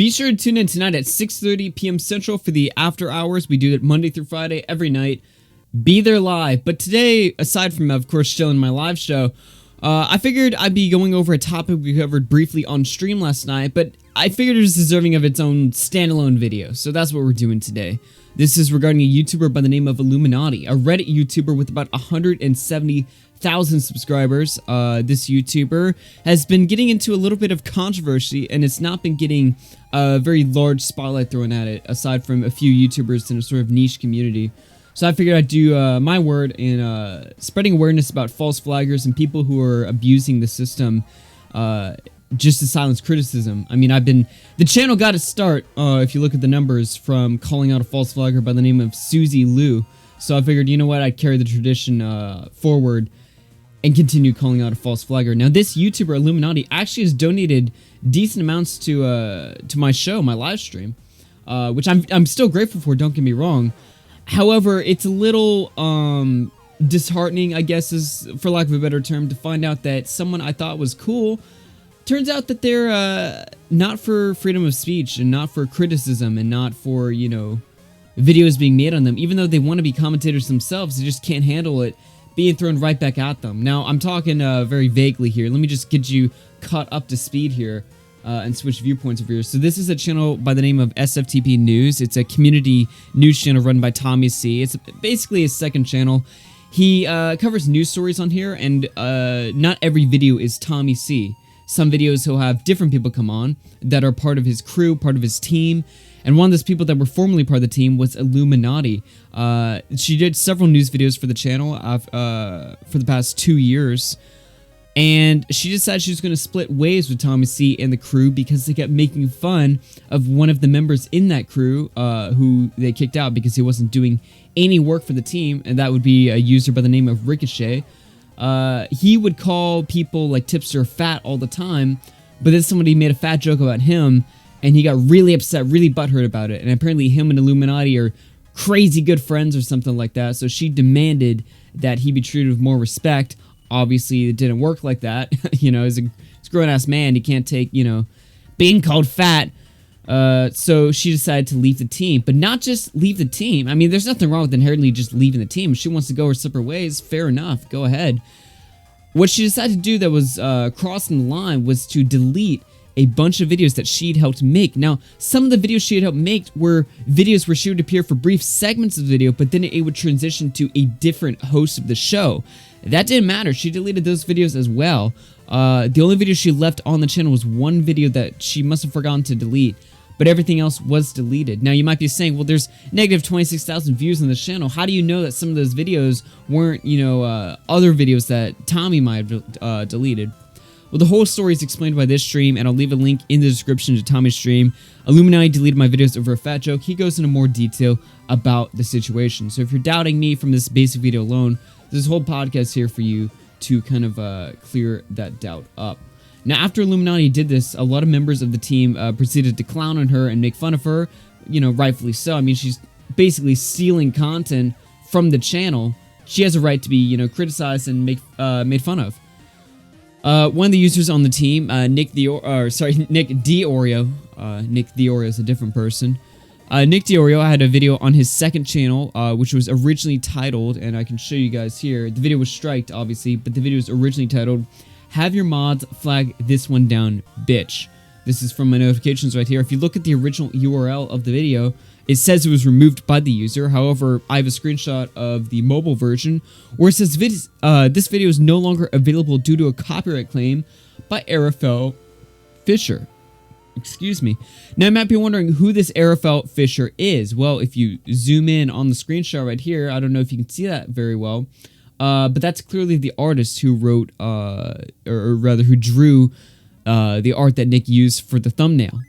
Be sure to tune in tonight at 6:30 p.m. Central for the After Hours. We do it Monday through Friday every night. Be there live. But today, aside from, of course, showing my live show, I figured I'd be going over a topic we covered briefly on stream last night, but I figured it was deserving of its own standalone video, so that's what we're doing today. This is regarding a YouTuber by the name of Iilluminaughtii, a Reddit YouTuber with about 170,000 subscribers. This YouTuber has been getting into a little bit of controversy, and it's not been getting a very large spotlight thrown at it, aside from a few YouTubers in a sort of niche community. So I figured I'd do my word in spreading awareness about false flaggers and people who are abusing the system just to silence criticism. I mean, the channel got its start, if you look at the numbers, from calling out a false flagger by the name of Susie Liu. So I figured, you know what, I'd carry the tradition forward and continue calling out a false flagger. Now, this YouTuber, Iilluminaughtii, actually has donated decent amounts to my show, my live stream, which I'm still grateful for, don't get me wrong. However, it's a little disheartening, I guess, is for lack of a better term, to find out that someone I thought was cool turns out that they're not for freedom of speech and not for criticism and not for, you know, videos being made on them. Even though they want to be commentators themselves, they just can't handle it being thrown right back at them. Now, I'm talking very vaguely here. Let me just get you caught up to speed here and switch viewpoints over here. So this is a channel by the name of SMTP News. It's a community news channel run by Tommy C. It's basically his second channel. He covers news stories on here, and not every video is Tommy C. Some videos he'll have different people come on that are part of his crew, part of his team. And one of those people that were formerly part of the team was Iilluminaughtii. She did several news videos for the channel for the past 2 years. And she decided she was going to split ways with Tommy C and the crew because they kept making fun of one of the members in that crew who they kicked out because he wasn't doing any work for the team. And that would be a user by the name of Ricochet. He would call people like Tipster fat all the time, but then somebody made a fat joke about him, and he got really upset, really butthurt about it. And apparently him and Iilluminaughtii are crazy good friends or something like that, so she demanded that he be treated with more respect. Obviously, it didn't work like that. You know, he's a grown-ass man. He can't take, you know, being called fat. So she decided to leave the team, but not just leave the team. I mean, there's nothing wrong with inherently just leaving the team. If she wants to go her separate ways, fair enough, go ahead. What she decided to do that was crossing the line was to delete a bunch of videos that she'd helped make. Now, some of the videos she had helped make were videos where she would appear for brief segments of the video, but then it would transition to a different host of the show. That didn't matter. She deleted those videos as well. The only video she left on the channel was one video that she must have forgotten to delete, but everything else was deleted. Now, you might be saying, well, there's negative 26,000 views on the channel. How do you know that some of those videos weren't, you know, other videos that Tommy might have deleted? Well, the whole story is explained by this stream, and I'll leave a link in the description to Tommy's stream. Iilluminaughtii deleted my videos over a fat joke. He goes into more detail about the situation. So if you're doubting me from this basic video alone, there's a whole podcast here for you to kind of clear that doubt up. Now, after Iilluminaughtii did this, a lot of members of the team proceeded to clown on her and make fun of her, you know, rightfully so. I mean, she's basically stealing content from the channel. She has a right to be, you know, criticized and made fun of. One of the users on the team, Nick D'Oreo. Nick D'Oreo is a different person. Nick D'Oreo had a video on his second channel, which was originally titled, and I can show you guys here. The video was striked, obviously, but the video was originally titled, "Have your mods flag this one down, bitch." This is from my notifications right here. If you look at the original URL of the video, it says it was removed by the user. However, I have a screenshot of the mobile version where it says this video is no longer available due to a copyright claim by AugieRFC Fisher. Excuse me. Now, you might be wondering who this AugieRFC Fisher is. Well, if you zoom in on the screenshot right here, I don't know if you can see that very well, but that's clearly the artist who wrote, or rather who drew the art that Nick used for the thumbnail.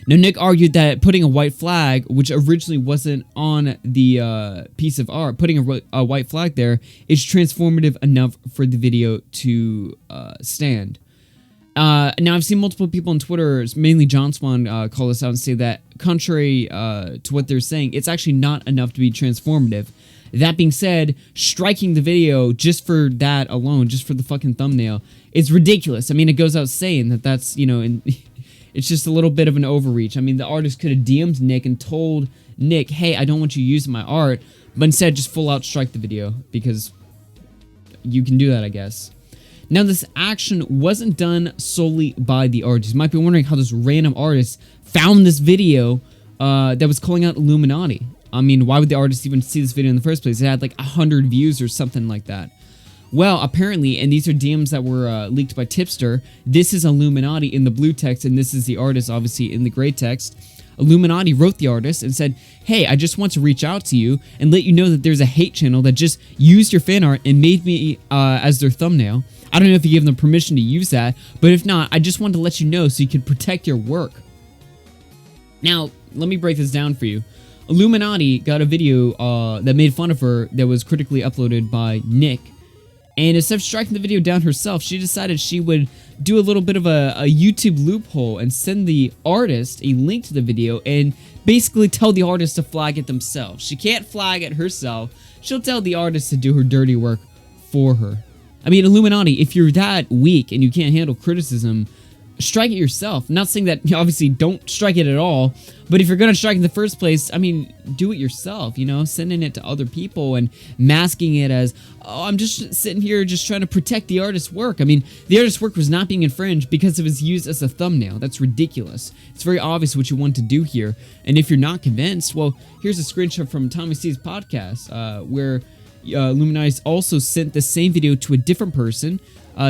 Now, Nick argued that putting a white flag, which originally wasn't on the piece of art, putting a white flag there is transformative enough for the video to stand. Now, I've seen multiple people on Twitter, mainly John Swan, call this out and say that, contrary to what they're saying, it's actually not enough to be transformative. That being said, striking the video just for that alone, just for the fucking thumbnail, is ridiculous. I mean, it goes out saying that that's, you know, It's just a little bit of an overreach. I mean, the artist could have DM'd Nick and told Nick, hey, I don't want you using my art, but instead just full out strike the video, because you can do that, I guess. Now, this action wasn't done solely by the artist. You might be wondering how this random artist found this video that was calling out Iilluminaughtii. I mean, why would the artist even see this video in the first place? It had like 100 views or something like that. Well, apparently, and these are DMs that were leaked by Tipster, this is Iilluminaughtii in the blue text, and this is the artist, obviously, in the gray text. Iilluminaughtii wrote the artist and said, hey, I just want to reach out to you and let you know that there's a hate channel that just used your fan art and made me as their thumbnail. I don't know if you gave them permission to use that, but if not, I just wanted to let you know so you could protect your work. Now, let me break this down for you. Iilluminaughtii got a video that made fun of her that was critically uploaded by Nick. And instead of striking the video down herself, she decided she would do a little bit of a YouTube loophole and send the artist a link to the video and basically tell the artist to flag it themselves. She can't flag it herself. She'll tell the artist to do her dirty work for her. I mean, Iilluminaughtii, if you're that weak and you can't handle criticism, strike it yourself. I'm not saying that, obviously, don't strike it at all, but if you're going to strike in the first place, I mean, do it yourself, you know, sending it to other people and masking it as, oh, I'm just sitting here just trying to protect the artist's work. I mean, the artist's work was not being infringed because it was used as a thumbnail. That's ridiculous. It's very obvious what you want to do here, and if you're not convinced, well, here's a screenshot from Tommy C's podcast, where Iilluminaughtii also sent the same video to a different person.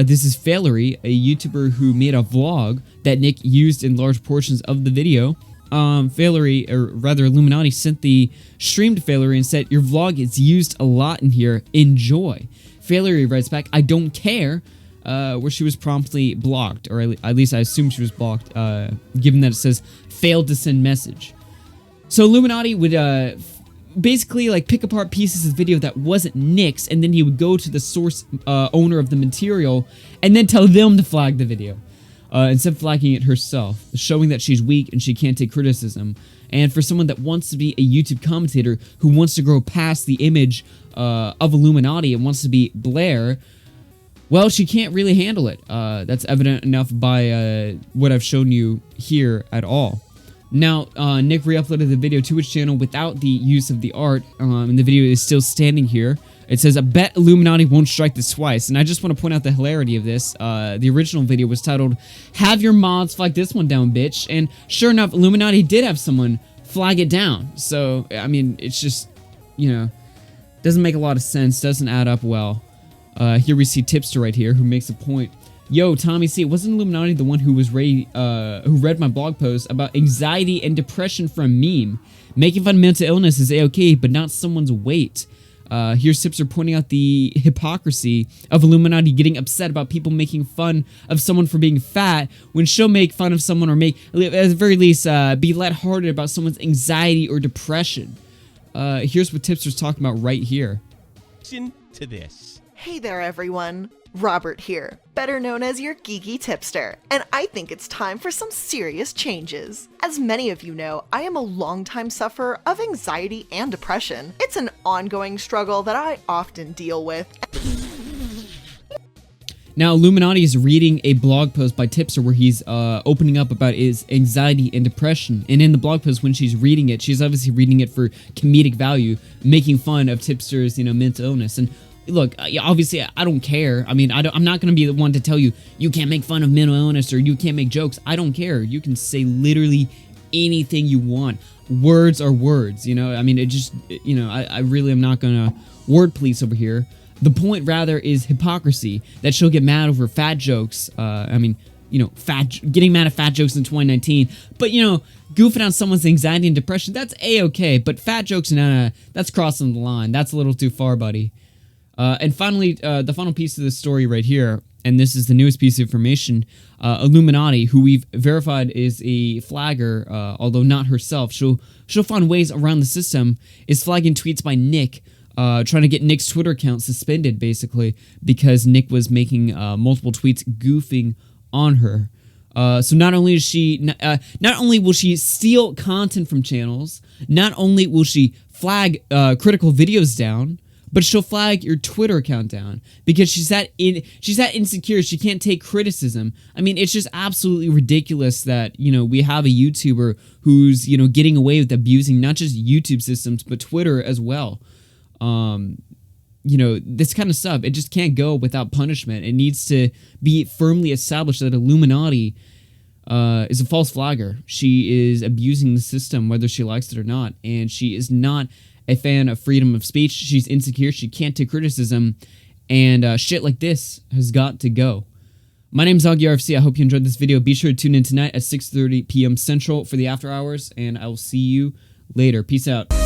This is Failery, a YouTuber who made a vlog that Nick used in large portions of the video. Failery, or rather Iilluminaughtii, sent the stream to Failery and said, your vlog is used a lot in here, enjoy. Failery writes back, I don't care, where she was promptly blocked, or at least I assume she was blocked, given that it says, failed to send message. So Iilluminaughtii would, basically like pick apart pieces of video that wasn't Nick's, and then he would go to the source owner of the material and then tell them to flag the video instead of flagging it herself, showing that she's weak and she can't take criticism. And for someone that wants to be a YouTube commentator who wants to grow past the image of Iilluminaughtii and wants to be Blair, well, she can't really handle it. That's evident enough by what I've shown you here at all. Now, Nick re-uploaded the video to his channel without the use of the art, and the video is still standing here. It says, I bet Iilluminaughtii won't strike this twice, and I just want to point out the hilarity of this. The original video was titled, have your mods flag this one down, bitch, and sure enough, Iilluminaughtii did have someone flag it down. So, I mean, it's just, you know, doesn't make a lot of sense, doesn't add up well. Here we see Tipster right here, who makes a point. Yo, Tommy C, wasn't Iilluminaughtii the one who was who read my blog post about anxiety and depression for a meme? Making fun of mental illness is a-okay, but not someone's weight. Here's Tipster pointing out the hypocrisy of Iilluminaughtii getting upset about people making fun of someone for being fat when she'll make fun of someone or make, at the very least, be lighthearted about someone's anxiety or depression. Here's what Tipster's talking about right here. Listen to this. Hey there, everyone. Robert here, better known as your geeky tipster, and I think it's time for some serious changes. As many of you know, I am a longtime sufferer of anxiety and depression. It's an ongoing struggle that I often deal with. Now, Iilluminaughtii is reading a blog post by Tipster where he's opening up about his anxiety and depression. And in the blog post, when she's reading it, she's obviously reading it for comedic value, making fun of Tipster's, mental illness. And look, obviously, I don't care. I mean, I'm not going to be the one to tell you, you can't make fun of mental illness or you can't make jokes. I don't care. You can say literally anything you want. Words are words, I mean, it just, I really am not going to word police over here. The point, rather, is hypocrisy, that she'll get mad over fat jokes. Getting mad at fat jokes in 2019. But, goofing on someone's anxiety and depression, that's A-okay. But fat jokes, that's crossing the line. That's a little too far, buddy. And finally, the final piece of the story right here, and this is the newest piece of information, Iilluminaughtii, who we've verified is a flagger, although not herself, she'll find ways around the system, is flagging tweets by Nick, trying to get Nick's Twitter account suspended, basically, because Nick was making multiple tweets goofing on her. So not only will she steal content from channels, not only will she flag critical videos down, but she'll flag your Twitter account down because she's that insecure she can't take criticism. I mean, it's just absolutely ridiculous that, you know, we have a YouTuber who's, you know, getting away with abusing not just YouTube systems but Twitter as well. You know, this kind of stuff, it just can't go without punishment. It needs to be firmly established that Iilluminaughtii is a false flagger. She is abusing the system whether she likes it or not, and she is not a fan of freedom of speech. She's insecure, she can't take criticism, and shit like this has got to go. My name is AugieRFC. I hope you enjoyed this video. Be sure to tune in tonight at 6:30 p.m. Central for the after hours, and I will see you later. Peace out.